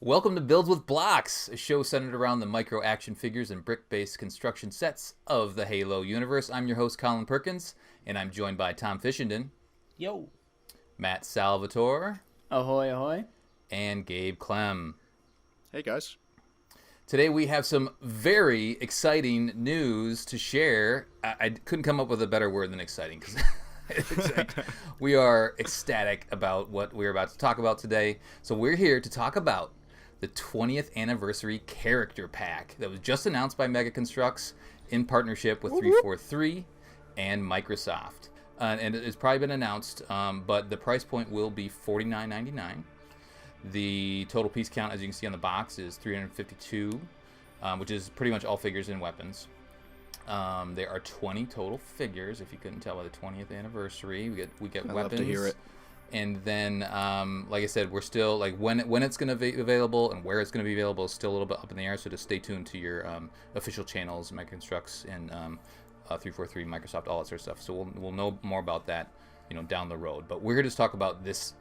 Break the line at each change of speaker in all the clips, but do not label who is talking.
Welcome to Builds with Blocks, a show centered around the micro action figures and brick-based construction sets of the Halo universe. I'm your host, Colin Perkins, and I'm joined by Tom Fishenden.
Yo.
Matt Salvatore.
Ahoy, ahoy.
And Gabe Clem.
Hey, guys.
Today we have some very exciting news to share. I couldn't come up with a better word than exciting, because we are ecstatic about what we're about to talk about today. So we're here to talk about the 20th anniversary character pack that was just announced by Mega Construx in partnership with 343 and Microsoft. And it's probably been announced, but the price point will be $49.99. The total piece count, as you can see on the box, is 352, which is pretty much all figures and weapons. There are 20 total figures, if you couldn't tell by the 20th anniversary. We get
I'd
weapons.
love to hear it.
And then, like I said, we're still, like, when it's going to be available and where it's going to be available is still a little bit up in the air, so just stay tuned to your official channels, Mega Construx and 343, Microsoft, all that sort of stuff. So we'll know more about that, down the road. But we're here to talk about this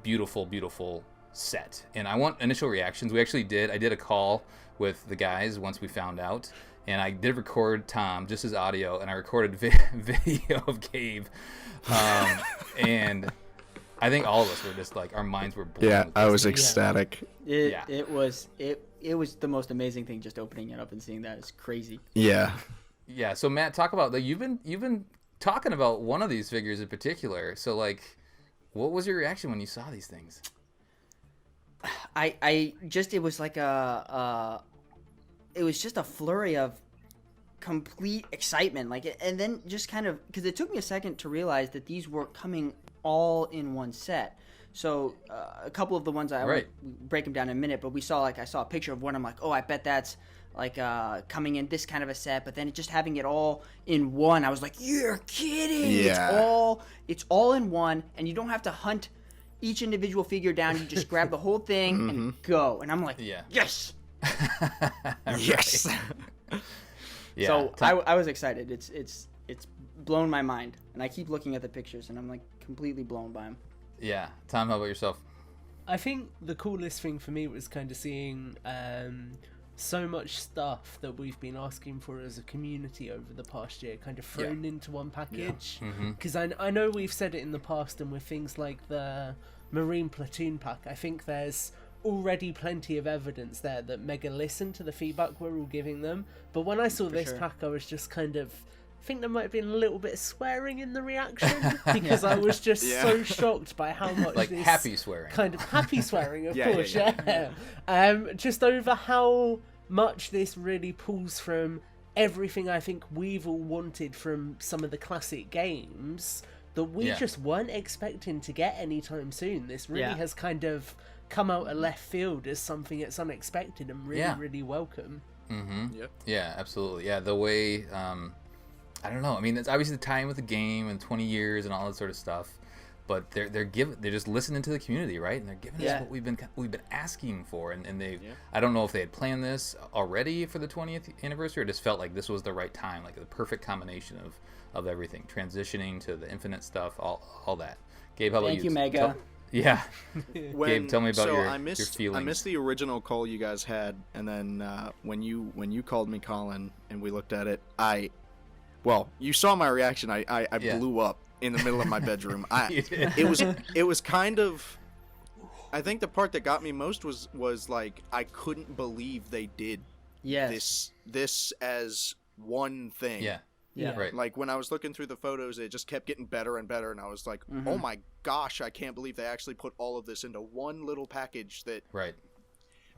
beautiful, beautiful set. And I want initial reactions. I did a call with the guys once we found out. And I did record Tom, just his audio, and I recorded video of Gabe. And I think all of us were just like, our minds were blown.
Yeah, I was ecstatic.
It was the most amazing thing, just opening it up and seeing that. It's crazy.
Yeah.
Yeah, so Matt, talk about that. You've been talking about one of these figures in particular. So, like, what was your reaction when you saw these things?
It was like it was just a flurry of complete excitement, and then just kind of, because it took me a second to realize that these were coming all in one set. So a couple of the ones I will break them down in a minute, but I saw a picture of one. I'm like, oh, I bet that's like coming in this kind of a set. But then just having it all in one, I was like, you're kidding!
Yeah.
It's all in one, and you don't have to hunt each individual figure down. You just grab the whole thing and go. And I'm like, yes.
Yes.
Yeah.
So I was excited. It's blown my mind, and I keep looking at the pictures, and I'm like completely blown by them.
Yeah. Tom, how about yourself?
I think the coolest thing for me was kind of seeing so much stuff that we've been asking for as a community over the past year kind of thrown into one package. Because I know we've said it in the past, and with things like the Marine Platoon pack, I think there's already plenty of evidence there that Mega listened to the feedback we're all giving them. But when I saw this pack, I was just kind of, I think there might have been a little bit of swearing in the reaction, because I was just so shocked by how much this
happy swearing,
kind of happy swearing, of course, just over how much this really pulls from everything I think we've all wanted from some of the classic games that we just weren't expecting to get anytime soon. This really has kind of come out of left field as something that's unexpected and really welcome.
Yeah, absolutely. Yeah, the way I don't know. I mean, it's obviously the time with the game and 20 years and all that sort of stuff, but they're just listening to the community, right? And they're giving us what we've been asking for, and they I don't know if they had planned this already for the 20th anniversary, or just felt like this was the right time, like the perfect combination of everything, transitioning to the Infinite stuff, all that. Gabe, how about you?
Thank you, Mega.
Gabe, tell me about your feelings.
I missed the original call you guys had, and then when you called me, Colin, and we looked at it, you saw my reaction. I blew up in the middle of my bedroom. It was kind of, I think the part that got me most was like, I couldn't believe they did this as one thing.
Yeah, right.
Like, when I was looking through the photos, it just kept getting better and better, and I was like, oh my gosh, I can't believe they actually put all of this into one little package.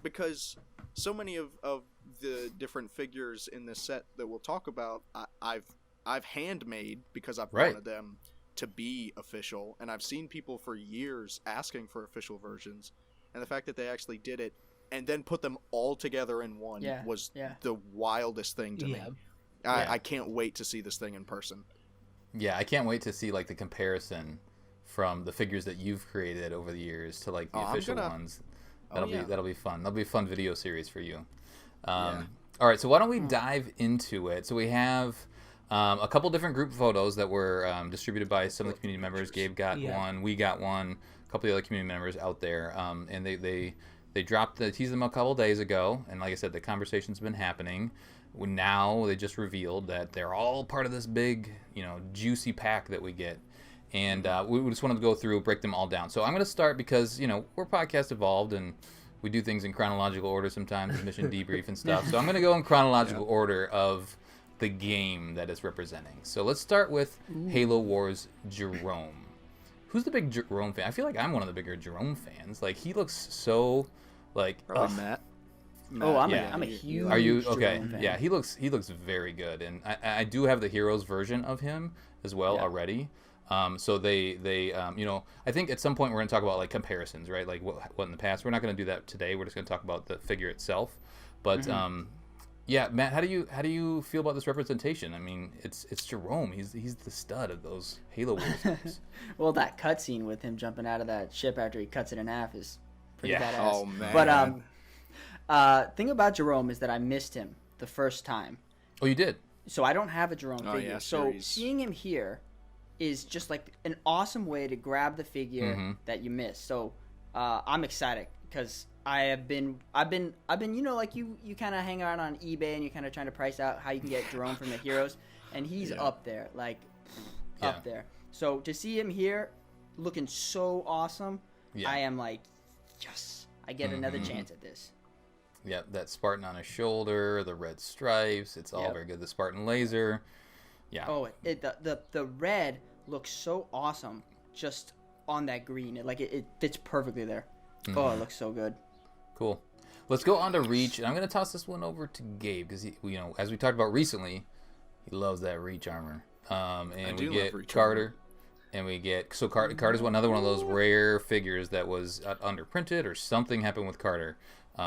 Because so many of the different figures in this set that we'll talk about, I've handmade because I've wanted them to be official, and I've seen people for years asking for official versions, and the fact that they actually did it and then put them all together in one was the wildest thing to me. I can't wait to see this thing in person.
Yeah, I can't wait to see like the comparison from the figures that you've created over the years to like the official ones. That'll be fun. That'll be a fun video series for you. All right, so why don't we dive into it? So we have a couple different group photos that were distributed by some of the community members. Gabe got one, we got one, a couple of the other community members out there, and they teased them a couple days ago, and like I said, the conversation's been happening. Now they just revealed that they're all part of this big, juicy pack that we get. And we just wanted to go through, break them all down. So I'm going to start because, we're podcast evolved and we do things in chronological order sometimes, mission debrief and stuff. So I'm going to go in chronological order of the game that it's representing. So let's start with Halo Wars Jerome. Who's the big Jerome fan? I feel like I'm one of the bigger Jerome fans. Like, he looks so, like...
Probably Matt.
Oh, I'm a huge
Are you okay?
Jerome fan.
Yeah, he looks very good, and I do have the Heroes version of him as well already. So they I think at some point we're going to talk about like comparisons, right? Like what in the past. We're not going to do that today. We're just going to talk about the figure itself. But Matt, how do you feel about this representation? I mean, it's Jerome. He's the stud of those Halo Wars games.
Well, that cutscene with him jumping out of that ship after he cuts it in half is pretty badass.
Oh man.
But thing about Jerome is that I missed him the first time.
Oh, you did?
So I don't have a Jerome figure.
Yeah,
so seeing him here is just like an awesome way to grab the figure that you missed. So I'm excited because I've been like you kind of hang out on eBay and you're kind of trying to price out how you can get Jerome from the Heroes, and he's up there, up there. So to see him here looking so awesome, I am like, yes, I get another chance at this.
Yeah, that Spartan on his shoulder, the red stripes, it's all very good. The Spartan laser. Yeah.
Oh, the red looks so awesome just on that green. It fits perfectly there. Oh, it looks so good.
Cool. Let's go on to Reach, and I'm going to toss this one over to Gabe because as we talked about recently, he loves that Reach armor. And we get Carter, and we get Carter's another one of those rare figures that was underprinted or something happened with Carter,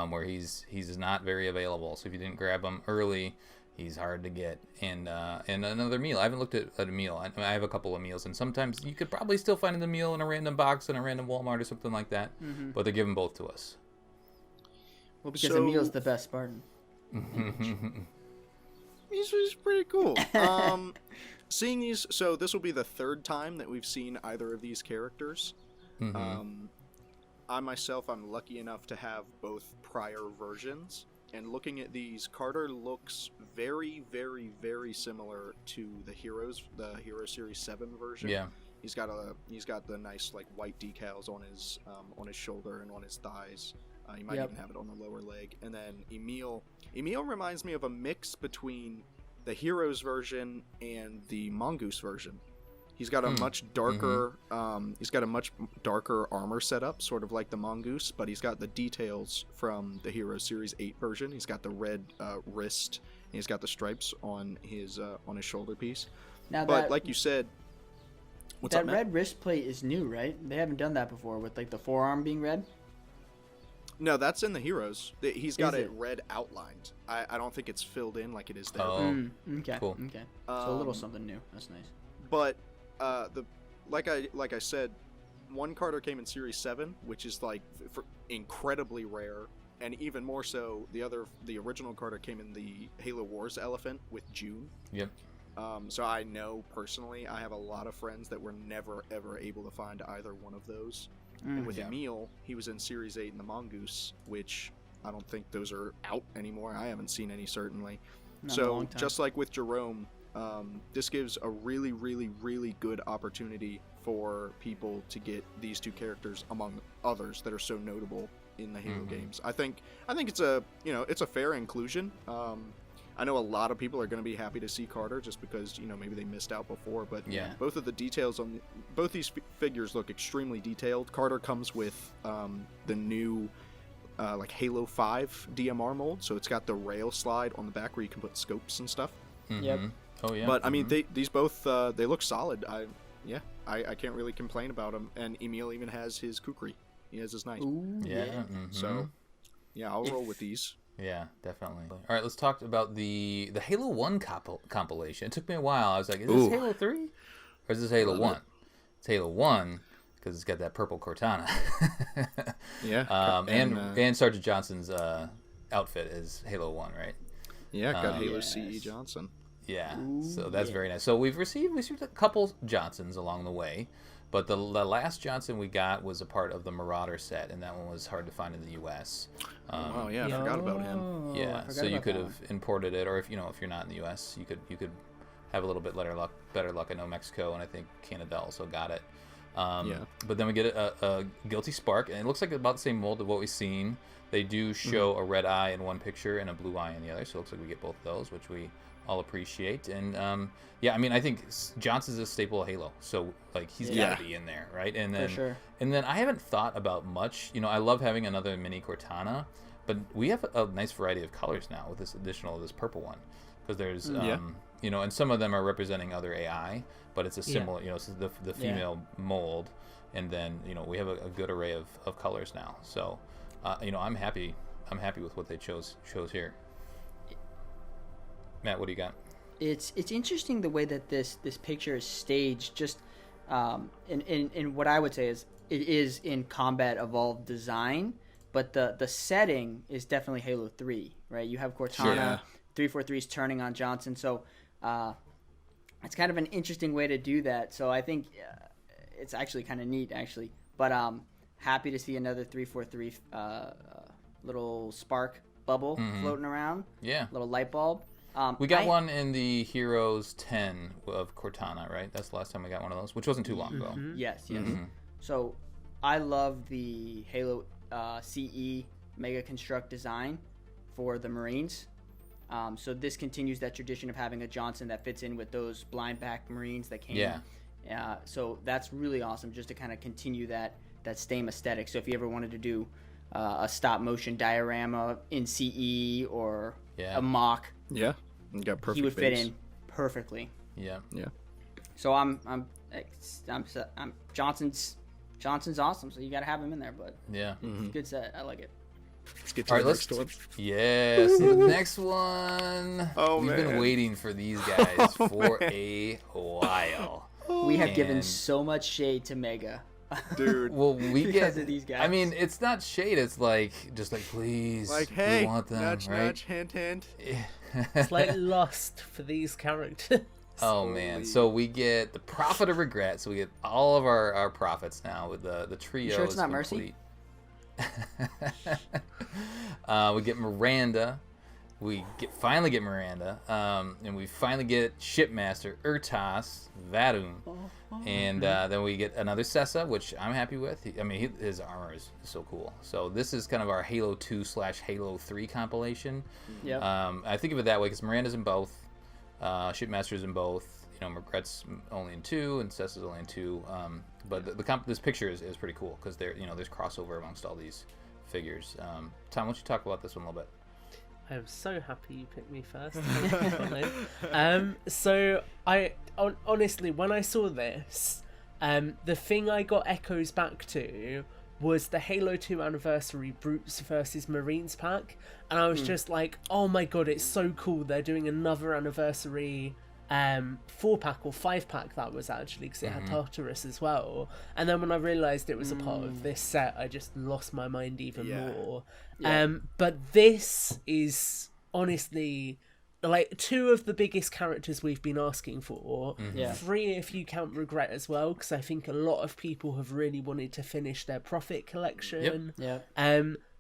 where he's not very available. So if you didn't grab him early, he's hard to get. And another meal. I haven't looked at a meal. I have a couple of meals, and sometimes you could probably still find the meal in a random box in a random Walmart or something like that. But they give them both to us.
Well, because Emil's the best Spartan.
He's pretty cool. Seeing these, so this will be the third time that we've seen either of these characters. I myself, I'm lucky enough to have both prior versions. And looking at these, Carter looks very, very, very similar to the Hero Series 7 version. Yeah. He's got the nice like white decals on his shoulder and on his thighs. He might even have it on the lower leg. And then Emil reminds me of a mix between the Heroes version and the Mongoose version. He's got a much darker armor setup, sort of like the Mongoose, but he's got the details from the Hero Series 8 version. He's got the red wrist, and he's got the stripes on his shoulder piece.
Now
but like you said,
that red wrist plate is new, right? They haven't done that before with like the forearm being red.
No, that's in the Heroes. He's got it red outlined. I don't think it's filled in like it is there.
Oh,
okay.
Cool.
Okay. So a little something new. That's nice.
But like I said, one Carter came in Series 7, which is like incredibly rare, and even more so, the original Carter came in the Halo Wars elephant with June.
Yep.
So I know personally, I have a lot of friends that were never ever able to find either one of those. And with Emil, he was in Series 8 in the Mongoose, which I don't think those are out anymore. I haven't seen any, certainly. So just like with Jerome, this gives a really, really, really good opportunity for people to get these two characters among others that are so notable in the Halo games. I think it's a fair inclusion. I know a lot of people are going to be happy to see Carter just because maybe they missed out before, but both of the details on both these figures look extremely detailed. Carter comes with the new like Halo 5 DMR mold, so it's got the rail slide on the back where you can put scopes and stuff.
Yep.
Oh yeah.
But I mean, these both they look solid. yeah, I can't really complain about him. And Emil even has his kukri. He has his knight.
Ooh,
Yeah. Mm-hmm.
So, yeah, I'll roll with these.
Yeah, definitely. All right, let's talk about the Halo 1 compilation. It took me a while. I was like, is this Halo 3? Or is this Halo 1? It's Halo 1 because it's got that purple Cortana.
Yeah.
And Sergeant Johnson's outfit is Halo 1, right?
Yeah, got Halo CE Johnson.
Yeah, so that's very nice. So we've received a couple Johnsons along the way, but the last Johnson we got was a part of the Marauder set, and that one was hard to find in the U.S.
Oh yeah, I forgot about him.
Yeah, so you could have imported it, or if you're not in the U.S., you could have a little bit better luck. I know Mexico and I think Canada also got it. But then we get a Guilty Spark, and it looks like about the same mold of what we've seen. They do show a red eye in one picture and a blue eye in the other, so it looks like we get both of those, which we all appreciate. And I mean, I think Johnson's a staple of Halo, so like he's got to be in there, right? And then,
For sure.
And then I haven't thought about much. I love having another mini Cortana, but we have a nice variety of colors now with this purple one, because there's and some of them are representing other AI, but it's a similar, it's the female mold, and then we have a good array of colors now. So I'm happy with what they chose here. Matt, what do you got?
It's interesting the way that this picture is staged. Just in what I would say is it is in Combat Evolved design, but the setting is definitely Halo 3, right? You have Cortana, 343's turning on Johnson, so it's kind of an interesting way to do that. So I think it's actually kind of neat, actually. But happy to see another 343 little spark bubble floating around. Yeah, little light bulb.
We got one in the Heroes 10 of Cortana, right? That's the last time we got one of those, which wasn't too long ago.
Yes. So I love the Halo CE Mega Construct design for the Marines. So this continues that tradition of having a Johnson that fits in with those blind back Marines that came. Yeah. So that's really awesome, just to kind of continue that same aesthetic. So if you ever wanted to do a stop motion diorama in CE or a mock,
you got perfect.
He would fit in perfectly.
Yeah.
So I'm Johnson's awesome. So you got to have him in there, but it's a good set. I like it.
Let's get to the next one.
Yes, the next one. We've been waiting for these guys for a while.
We have given so much shade to Mega.
Dude.
Well, we
because of these guys.
I mean, it's not shade. It's just like, please,
hey,
we want them,
nudge,
right?
nudge, hint, hint.
It's like lust for these characters.
Oh man! So we get the Prophet of Regret. So we get all of our prophets now with the trio.
You sure it's not
complete. Mercy? We get Miranda. We finally get Miranda, and we finally get Shipmaster Rtas Vadum, and then we get another Sessa, which I'm happy with. His armor is so cool. So this is kind of our Halo 2/Halo 3 compilation.
Yeah.
I think of it that way because Miranda's in both, Shipmaster's in both. Regret's only in 2, and Sessa's only in 2. But this picture is pretty cool because there's crossover amongst all these figures. Tom, why don't you talk about this one a little bit?
I'm so happy you picked me first. So I honestly, when I saw this, the thing I got echoes back to was the Halo 2 Anniversary Brutes versus Marines pack, and I was just like, oh my god, it's so cool. They're doing another anniversary 4-pack or 5-pack that was actually, because it had Tartarus as well. And then when I realised it was a part of this set, I just lost my mind even more. But this is honestly like 2 of the biggest characters we've been asking for. 3 if you count Regret as well, because I think a lot of people have really wanted to finish their Prophet collection.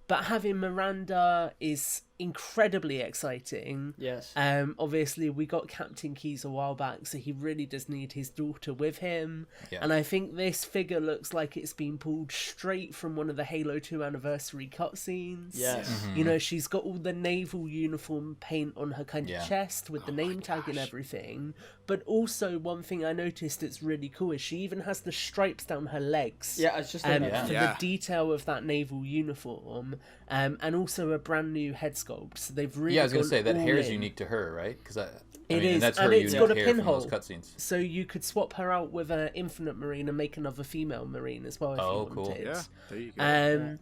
But having Miranda is incredibly exciting.
Yes.
Obviously, we got Captain Keyes a while back, so he really does need his daughter with him.
Yeah.
And I think this figure looks like it's been pulled straight from one of the Halo 2 Anniversary cutscenes.
Yes.
She's got all the naval uniform paint on her kind of chest with the name tag and everything. But also, one thing I noticed that's really cool is she even has the stripes down her legs.
Yeah, it's just
for the detail of that naval uniform. And also a brand new head sculpt. So they've really
I was gonna say that hair is unique to her, right? Because And that's her
and it's
unique
got a
hair from
pinhole,
those cutscenes.
so you could swap her out with an Infinite Marine and make another female Marine as well if you
Cool.
wanted.
Yeah, there you go.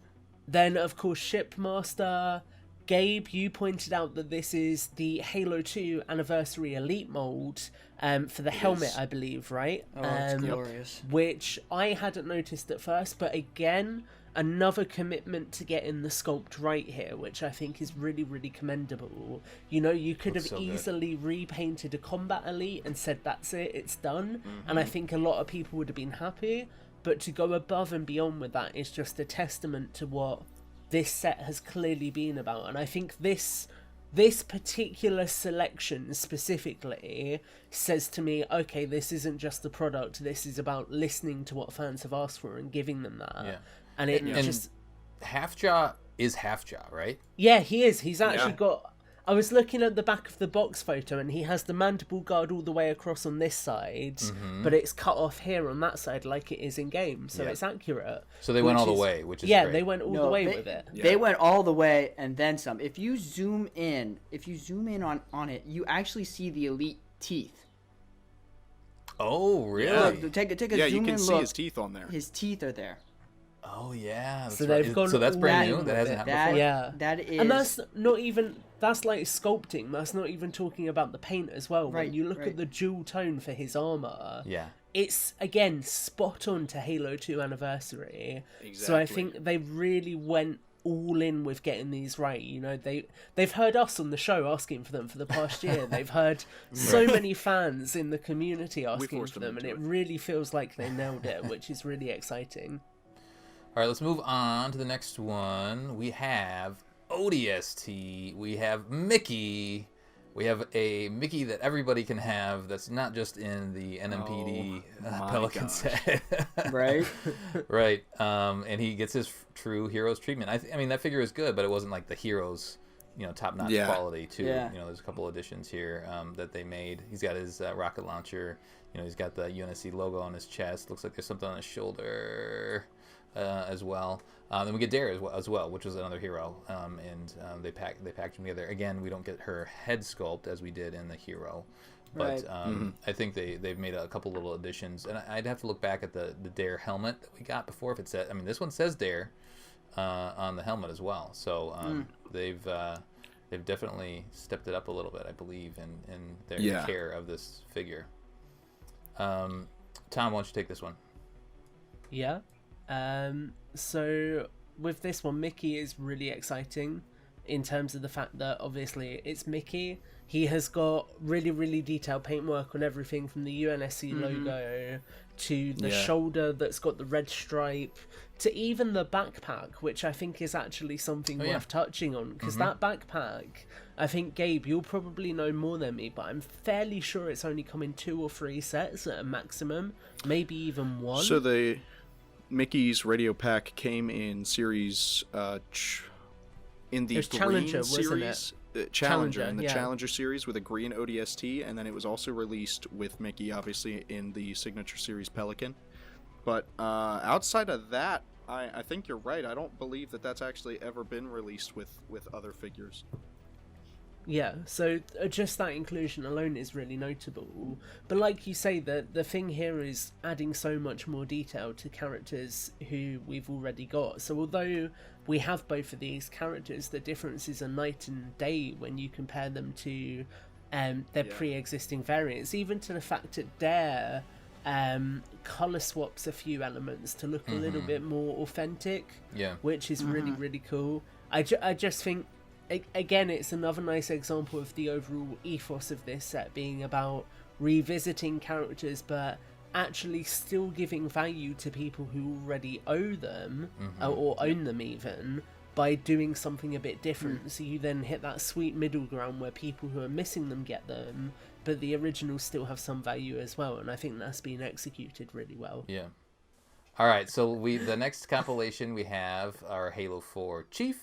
Then, of course, Shipmaster. Gabe, you pointed out that this is the Halo 2 Anniversary Elite mold for the helmet, I believe, right?
Oh, it's glorious.
Which I hadn't noticed at first, but again, another commitment to getting the sculpt right here, which I think is really, really commendable. You know, you could have easily repainted a Combat Elite and said, that's it, it's done. And I think a lot of people would have been happy. But to go above and beyond with that is just a testament to what this set has clearly been about. And I think this particular selection specifically says to me, okay, this isn't just the product, this is about listening to what fans have asked for and giving them that.
Yeah.
And it just...
Half-Jaw is Half-Jaw, right?
Yeah, he is. He's actually got... I was looking at the back of the box photo, and he has the mandible guard all the way across on this side, but it's cut off here on that side like it is in game, so it's accurate.
So they went all the way, which is great.
They went all the way with it.
They went all the way and then some. If you zoom in on it, you actually see the Elite teeth.
Oh, really?
Look, take a zoom in
Yeah, you can see
look.
his teeth on there.
His teeth are there.
Oh, yeah. That's
So
right.
they've gone
So that's brand
all
new? That hasn't happened
that,
before?
Yeah.
That is...
And that's not even... That's like sculpting. That's not even talking about the paint as well.
Right,
When you look at the dual tone for his armor,
Yeah.
it's, again, spot on to Halo 2 Anniversary. So I think they really went all in with getting these right. You know, they've heard us on the show asking for them for the past year. They've heard so many fans in the community asking for them, and it really feels like they nailed it, which is really exciting.
All right, let's move on to the next one. We have ODST. We have Mickey. We have a Mickey that everybody can have that's not just in the NMPD Pelican set.
Right?
Right. And he gets his true Heroes treatment. I mean, that figure is good, but it wasn't like the Heroes, top-notch quality, too.
Yeah.
There's a couple additions here that they made. He's got his rocket launcher. He's got the UNSC logo on his chest. Looks like there's something on his shoulder as well. Then we get Dare as well, which was another hero, and they packed them together. Again, we don't get her head sculpt as we did in the hero, but I think they've made a couple little additions. And I'd have to look back at the Dare helmet that we got before if it said. I mean, this one says Dare on the helmet as well. So they've definitely stepped it up a little bit, I believe, in their care of this figure. Tom, why don't you take this one?
Yeah. So with this one, Mickey is really exciting in terms of the fact that obviously it's Mickey. He has got really, really detailed paintwork on everything from the UNSC logo to the shoulder that's got the red stripe to even the backpack, which I think is actually something worth touching on, because that backpack, I think, Gabe, you'll probably know more than me, but I'm fairly sure it's only come in 2 or 3 sets at a maximum, maybe even 1.
So Mickey's radio pack came in series in the green
Challenger,
series.
wasn't
Challenger in the
yeah.
Challenger series with a green ODST, and then it was also released with Mickey, obviously, in the signature series Pelican. But outside of that, I think you're right. I don't believe that's actually ever been released with other figures.
Yeah, so just that inclusion alone is really notable. But like you say, the thing here is adding so much more detail to characters who we've already got. So although we have both of these characters, the differences are night and day when you compare them to their pre-existing variants. Even to the fact that Dare colour swaps a few elements to look a little bit more authentic, which is really, really cool. I just think... Again, it's another nice example of the overall ethos of this set being about revisiting characters, but actually still giving value to people who already owe them, or own them even, by doing something a bit different. So you then hit that sweet middle ground where people who are missing them get them, but the originals still have some value as well, and I think that's been executed really well.
Yeah. All right, so the next compilation we have our Halo 4 Chief,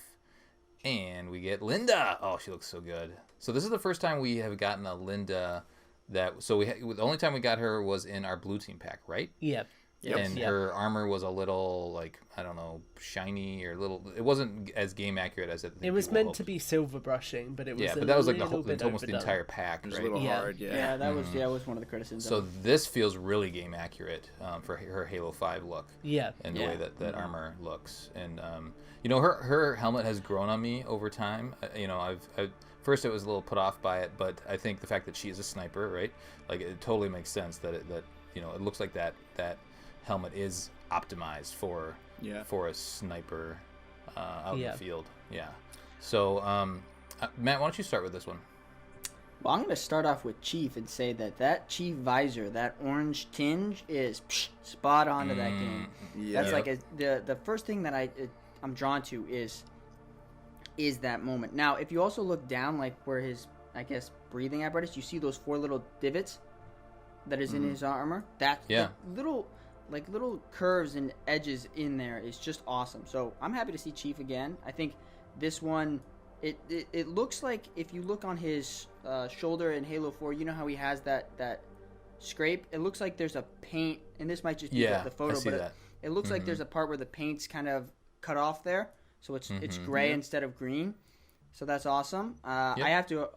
and we get Linda. Oh, she looks so good. So this is the first time we have gotten a Linda the only time we got her was in our blue team pack, right?
Yeah.
And her armor was a little, like, I don't know, shiny or little. It wasn't as game accurate as
it was meant to be silver brushing, but it was
but that was like
it's
almost the entire pack, right?
It was a little hard,
Yeah, that was one of the criticisms.
So this feels really game accurate for her Halo 5 look.
Yeah.
And the way that armor looks. And, you know, her helmet has grown on me over time. You know, I've first it was a little put off by it, but I think the fact that she is a sniper, right? Like, it totally makes sense that you know, it looks like that helmet is optimized for a sniper out in the field. Yeah. So, Matt, why don't you start with this one?
Well, I'm going to start off with Chief and say that Chief visor, that orange tinge, is spot on to that game. Yeah. That's like the first thing that I'm drawn to is that moment. Now, if you also look down, like where his, I guess, breathing apparatus, you see those 4 little divots that is in his armor. That little curves and edges in there is just awesome. So I'm happy to see Chief again. I think this one, it looks like, if you look on his shoulder in Halo 4, you know how he has that scrape? It looks like there's a paint, and this might just be the photo, but it looks like there's a part where the paint's kind of cut off there, so it's gray instead of green. So that's awesome. I have to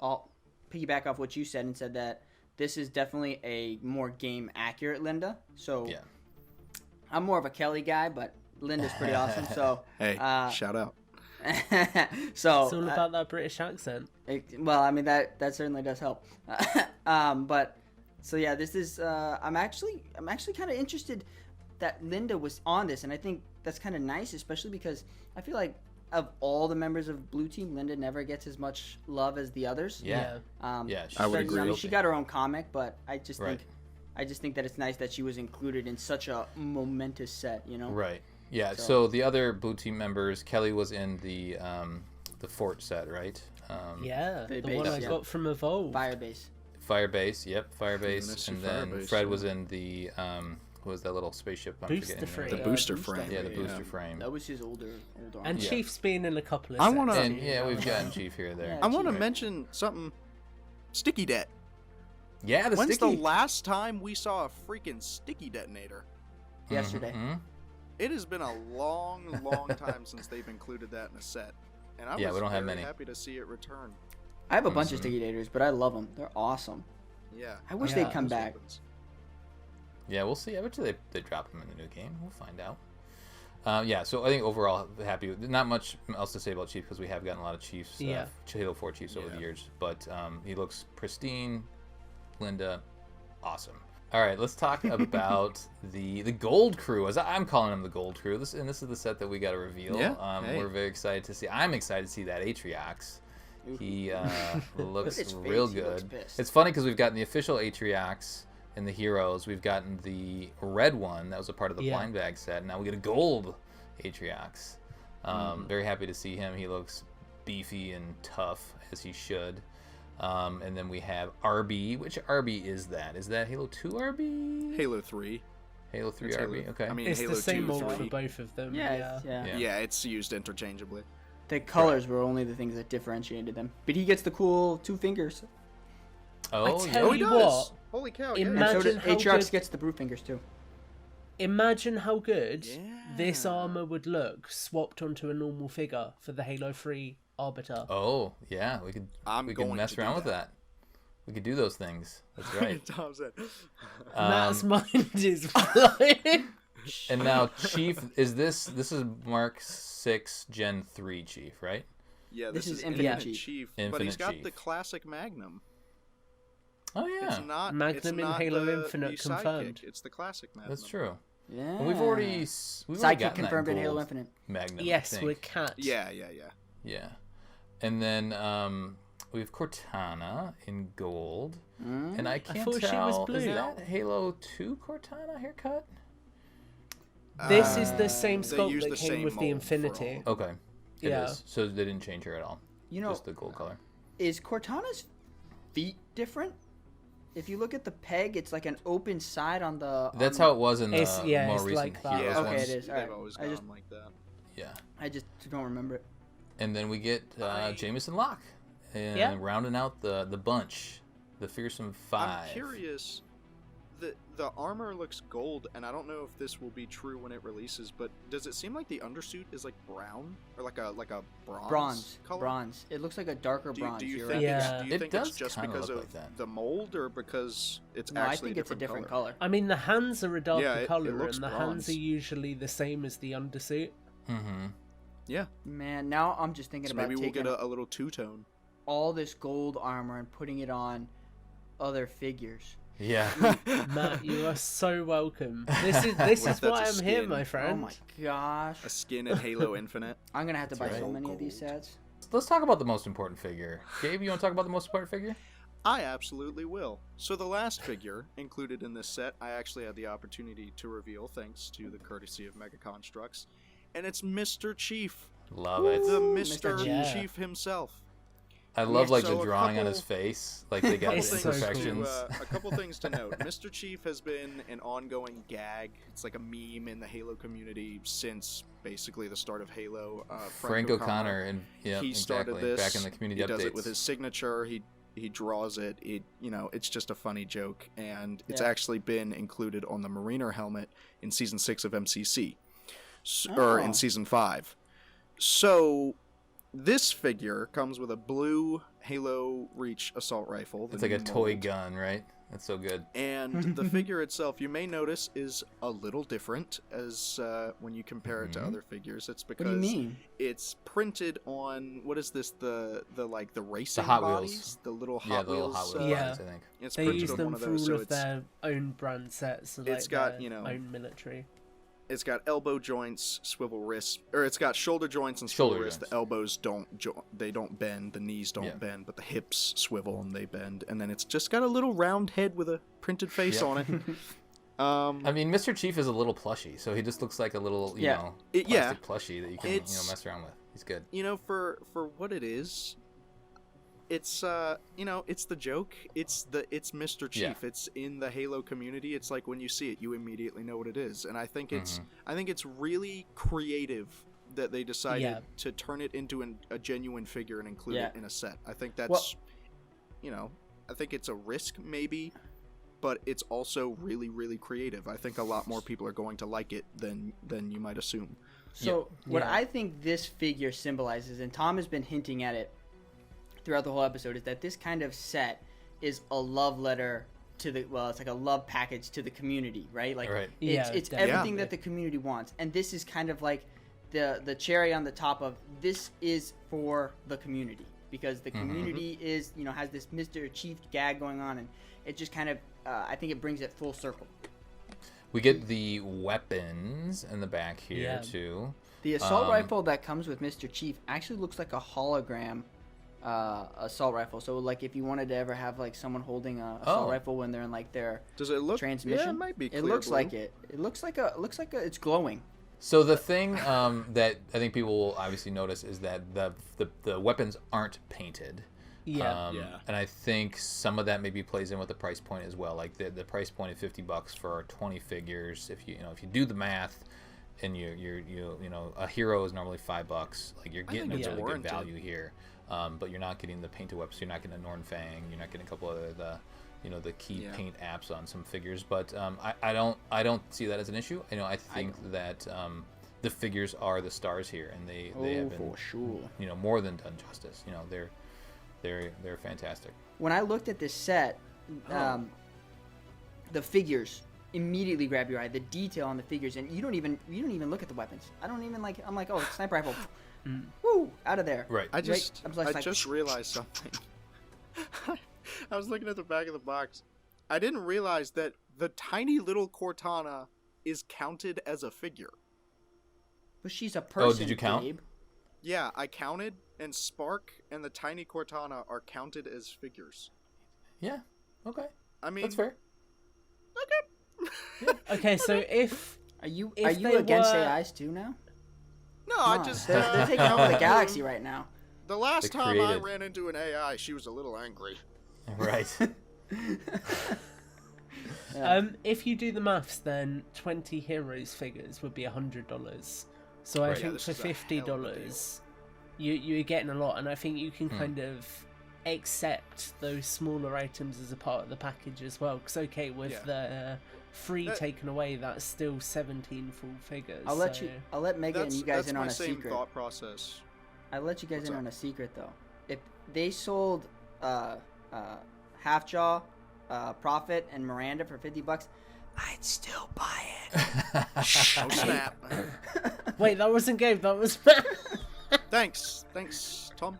piggyback off what you said and said that this is definitely a more game accurate Linda. So I'm more of a Kelly guy, but Linda's pretty awesome. So
hey, shout out.
So
it's all about that British accent.
Well, I mean that certainly does help. But so yeah, this is I'm actually kind of interested that Linda was on this, and I think that's kind of nice, especially because I feel like of all the members of Blue Team, Linda never gets as much love as the others.
I would agree.
I mean, she got her own comic, but I just think that it's nice that she was included in such a momentous set, you know?
Right. Yeah. So the other Blue Team members, Kelly was in the Fort set, right?
The one I got from Evolve.
Firebase. Yep, Firebase. And then Fred was in the what was that little spaceship?
Booster frame.
The booster frame.
Yeah, the booster frame.
That was his older arm.
And Chief's been in a couple of
sets. We've gotten Chief here there.
I want to mention something. Sticky Det.
Yeah,
When's the last time we saw a freaking sticky detonator?
Yesterday.
It has been a long time since they've included that in a set. And I was
we don't have many.
Happy to see it return.
I have a bunch of sticky detonators, but I love them. They're awesome.
Yeah.
I wish they'd come back.
Yeah, we'll see. I bet you they drop them in the new game. We'll find out. So I think overall happy. Not much else to say about Chief because we have gotten a lot of Chiefs, Halo 4 Chiefs over the years. But he looks pristine. Linda, awesome. All right, let's talk about the Gold Crew, as I'm calling them, the Gold Crew. This is the set that we got to reveal. We're very excited to see. I'm excited to see that Atriox. He looks real good. It's funny because we've gotten the official Atriox in the Heroes. We've gotten the red one that was a part of the blind bag set. Now we get a gold Atriox. Very happy to see him. He looks beefy and tough, as he should. And then we have RB. Which RB is that? Is that Halo 2 RB?
Halo 3.
Halo 3 RB, okay.
I mean,
it's
Halo
the same
2,
mold for both of them.
Yeah,
it's used interchangeably.
The colors were only the things that differentiated them. But he gets the cool 2 fingers.
Oh,
I tell you what.
Holy cow,
Imagine how Atriox gets the brute fingers too.
Imagine how good this armor would look swapped onto a normal figure for the Halo 3 Arbiter.
Oh, yeah, we could mess around with that. We could do those things. That's right.
Matt's mind is flying.
And now, Chief, this is Mark 6 Gen 3 Chief, right?
Yeah, this is Infinite Chief. But he's got the classic Magnum.
Oh, yeah.
It's not
Magnum in Halo Infinite
the
confirmed.
It's the classic Magnum.
That's true.
Yeah.
Well, we've already
Sidekick confirmed in Halo Infinite.
Magnum.
Yes, with Cat.
Yeah.
And then we have Cortana in gold. And I can't tell.
She was blue.
Is that Halo 2 Cortana haircut?
This is the same sculpt that came with the Infinity.
Okay. It is. So they didn't change her at all. Just the gold color.
Is Cortana's feet different? If you look at the peg, it's like an open side on the...
That's how it was in the more recent
like that.
Heroes
okay,
ones.
it is. All right.
They've always gone like that.
Yeah.
I just don't remember it.
And then we get Jameson Locke. And rounding out the bunch. The Fearsome Five.
I'm curious. the armor looks gold, and I don't know if this will be true when it releases, but does it seem like the undersuit is like brown or like a bronze color?
Bronze. It looks like a darker bronze.
Do you
You're
think,
right.
Yeah.
do you
It
think
does
it's just
kinda
because
look
of
like that.
the mold, or because it's
No, I
actually
think it's a different color.
I mean, the hands are a darker
Yeah, it
color,
looks
and the hands
bronze.
are usually the same as the undersuit.
Mm-hmm.
Yeah,
Man, now I'm just thinking
so
about
maybe we'll
taking
get a little two-tone.
all this gold armor and putting it on other figures.
Yeah.
Matt, you are so welcome. This is
What if
why
that's
I'm
a
here,
skin?
my
Oh
friend.
my gosh.
A skin in Halo Infinite.
I'm gonna have to buy
That's
so
right.
many of these
Gold.
sets.
Let's talk about the most important figure. Gabe, you want to talk about the most important figure?
I absolutely will. So the last figure included in this set, I actually had the opportunity to reveal thanks to the courtesy of Mega Construx, and it's Mr. Chief,
Love it.
the
Mr.
Mr.
Yeah.
Chief himself.
I love like
So
the
a
drawing on
couple-
his face. Like they got
Couple
the
It's so cool.
imperfections.
A couple things to note. Mr. Chief has been an ongoing gag. It's like a meme in the Halo community since basically the start of Halo.
Frank O'Connor and yeah,
he started
exactly.
this.
Back in the community
he
updates.
does it with his signature. He draws it. It's just a funny joke, and it's
Yeah.
actually been included on the Mariner helmet in season 6 of MCC, or
Oh.
in season 5. So this figure comes with a blue Halo Reach assault rifle. the
It's like a
new
toy
mold.
gun, right? That's so good.
And the figure itself, you may notice, is a little different as when you compare it to
Mhm.
other figures. It's
What do
because
you mean?
it's printed on what is this? The racing
Hot
bodies,
Wheels.
the little Hot
Yeah, the little
Wheels.
Hot Wheels
Yeah.
bodies, I think.
It's
They
printed
use
on
them
one of
for
those,
all
so
of their own brand sets, so
it's
like
got,
their own military.
it's got elbow joints, swivel wrists, or it's got shoulder joints and
Shoulder
swivel wrists.
joints.
The elbows they don't bend, the knees don't
Yeah.
bend, but the hips swivel and they bend. And then it's just got a little round head with a printed face
Yep.
on it.
I mean, Mr. Chief is a little plushy, so he just looks like a little, you
Yeah.
know,
Yeah.
plastic plushie that you can,
It's-
mess around with. He's good.
For what it is, it's it's the joke. It's Mr. Chief.
Yeah.
It's in the Halo community. It's like when you see it, you immediately know what it is. And I think
Mm-hmm.
it's really creative that they decided
Yeah.
to turn it into a genuine figure and include
Yeah.
it in a set. I think that's
Well-
I think it's a risk maybe, but it's also really, really creative. I think a lot more people are going to like it than you might assume.
So what
Yeah.
I think this figure symbolizes, and Tom has been hinting at it throughout the whole episode, is that this kind of set is a love letter to it's like a love package to the community, right? Like
Right.
Yeah,
it's
definitely.
everything that the community wants, and this is kind of like the cherry on the top of this is for the community, because the community is has this Mr. Chief gag going on, and it just kind of I think it brings it full circle.
We get the weapons in the back here
Yeah.
too.
The assault rifle that comes with Mr. Chief actually looks like a hologram assault rifle. So like if you wanted to ever have like someone holding a assault
Oh.
rifle when they're in like their
Does it look
transmission,
Yeah, it might be
it
clear
looks
blue.
like it. It looks like it's glowing.
So the thing that I think people will obviously notice is that the weapons aren't painted.
Yeah.
Yeah.
And I think some of that maybe plays in with the price point as well. Like the price point of $50 for 20 figures. If you do the math, and a hero is normally $5. Like you're getting a
think it's
really good
warranted.
value here. But you're not getting the painted weapons. You're not getting a Norn Fang. You're not getting a couple of the key
Yeah.
paint apps on some figures. But I don't see that as an issue. I think that the figures are the stars here, and they have been
for sure.
more than done justice. They're fantastic.
When I looked at this set, the figures immediately grab your eye. The detail on the figures, and you don't even look at the weapons. I don't even like. I'm like, oh, sniper rifle. Woo, out of there.
Right.
I just
I'm like-
just realized something. I was looking at the back of the box. I didn't realize that the tiny little Cortana is counted as a figure.
But she's a person.
did you count?
Gabe.
Yeah, I counted, and Spark and the tiny Cortana are counted as figures.
Yeah. Okay.
I mean,
That's fair.
Okay, so if
Are you
If they
against
were-
AIs too now?
No,
Come
I
on.
just
they're taking over the galaxy right now.
The last
They
time I
created-
ran into an AI, she was a little angry.
Right.
if you do the maths, then 20 heroes figures would be $100. So I
Right.
Yeah,
think
this
for
is a hell of a
$50, you're getting a lot, and I think you can kind of accept those smaller items as a part of the package as well. Because with the free taken away, that's still 17 full figures.
I'll let Mega and you guys in on a secret.
That's my same thought process.
I'll let you guys in on a secret though. If they sold Halfjaw, Prophet, and Miranda for $50, I'd still buy it.
Oh snap!
Wait, that wasn't Gabe. That was.
Thanks, Tom.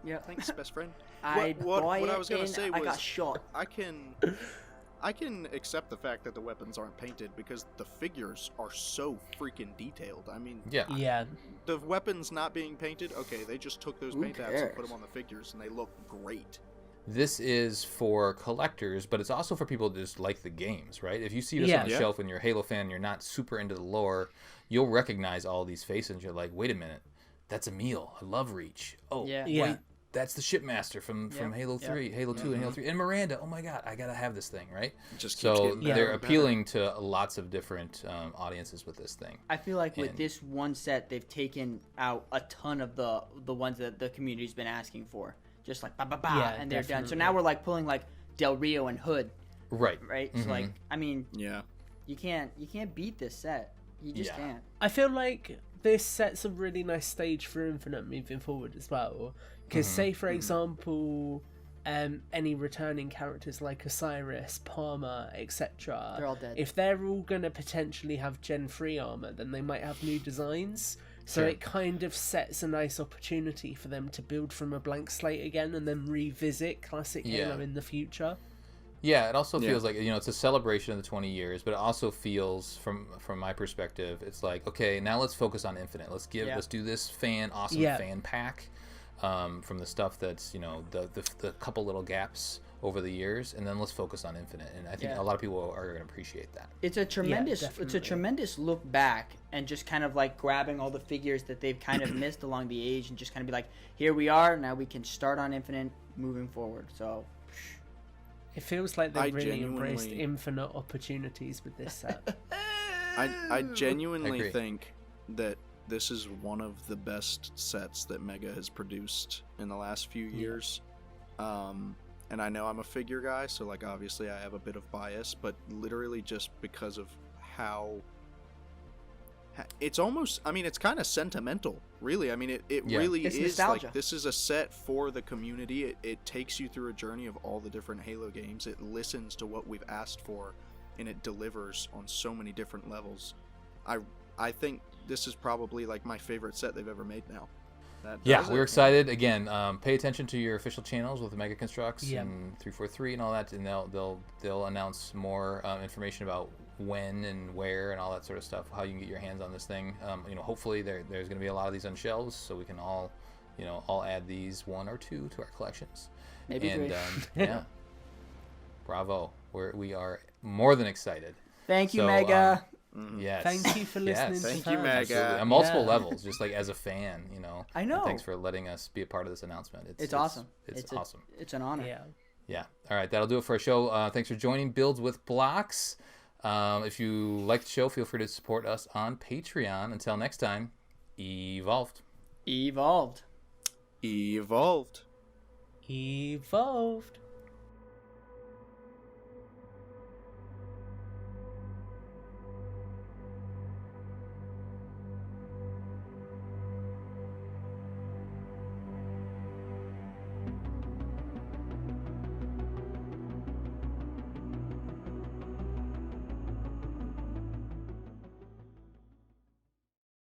Yeah,
thanks, best friend.
What
I was gonna say was
I got shot.
I can accept the fact that the weapons aren't painted because the figures are so freaking detailed. I mean,
yeah.
The weapons not being painted, okay, they just took those paint apps and put them on the figures, and they look great.
This is for collectors, but it's also for people that just like the games, right? If you see this on the shelf and you're a Halo fan and you're not super into the lore, you'll recognize all these faces and you're like, wait a minute, that's Emil. I love Reach. Oh, wait, that's the Shipmaster from Halo 3, Halo 2, and Halo 3. And Miranda, oh my god, I gotta have this thing, right? So they're appealing to lots of different audiences with this thing.
I feel like with this one set, they've taken out a ton of the ones that the community's been asking for. Just like and they're done. So now we're like pulling like Del Rio and Hood, right?
Mm-hmm.
So like, I mean, you can't beat this set. You just can't.
I feel like this sets a really nice stage for Infinite moving forward as well. Because say for example, any returning characters like Osiris, Palmer, etc.
They're all dead.
If they're all gonna potentially have Gen 3 armor, then they might have new designs. So it kind of sets a nice opportunity for them to build from a blank slate again and then revisit classic Halo in the future.
Yeah, it also feels like, it's a celebration of the 20 years, but it also feels, from my perspective, it's like, okay, now let's focus on Infinite. Let's do this fan pack from the stuff that's, the couple little gaps over the years, and then let's focus on Infinite. And I think a lot of people are going to appreciate that.
It's a tremendous look back and just kind of like grabbing all the figures that they've kind of missed along the age and just kind of be like, here we are, now we can start on Infinite moving forward. So
it feels like they've really embraced infinite opportunities with this set.
I genuinely think that this is one of the best sets that Mega has produced in the last few years. And I know I'm a figure guy, so like obviously I have a bit of bias, but literally just because of how it's almost, I mean, it's kind of sentimental, really. I mean, it really is nostalgia. Like, this is a set for the community. It takes you through a journey of all the different Halo games. It listens to what we've asked for, and it delivers on so many different levels. I think this is probably like my favorite set they've ever made now.
We're excited. Again, pay attention to your official channels with the Mega Construx and 343 and all that, and they'll announce more information about when and where and all that sort of stuff, how you can get your hands on this thing. Hopefully there's going to be a lot of these on shelves, so we can all add these 1 or 2 to our collections.
Maybe
3. Bravo. We are more than excited.
Thank you, Mega.
Yes.
Thank you for listening.
Thank you, Mega.
Absolutely. On multiple levels, just like as a fan,
I know.
And thanks for letting us be a part of this announcement.
It's awesome.
It's awesome.
It's an honor.
Yeah. All right, that'll do it for our show. Thanks for joining Builds with Blocks. If you like the show, feel free to support us on Patreon. Until next time, evolved.
Evolved.
Evolved.
Evolved.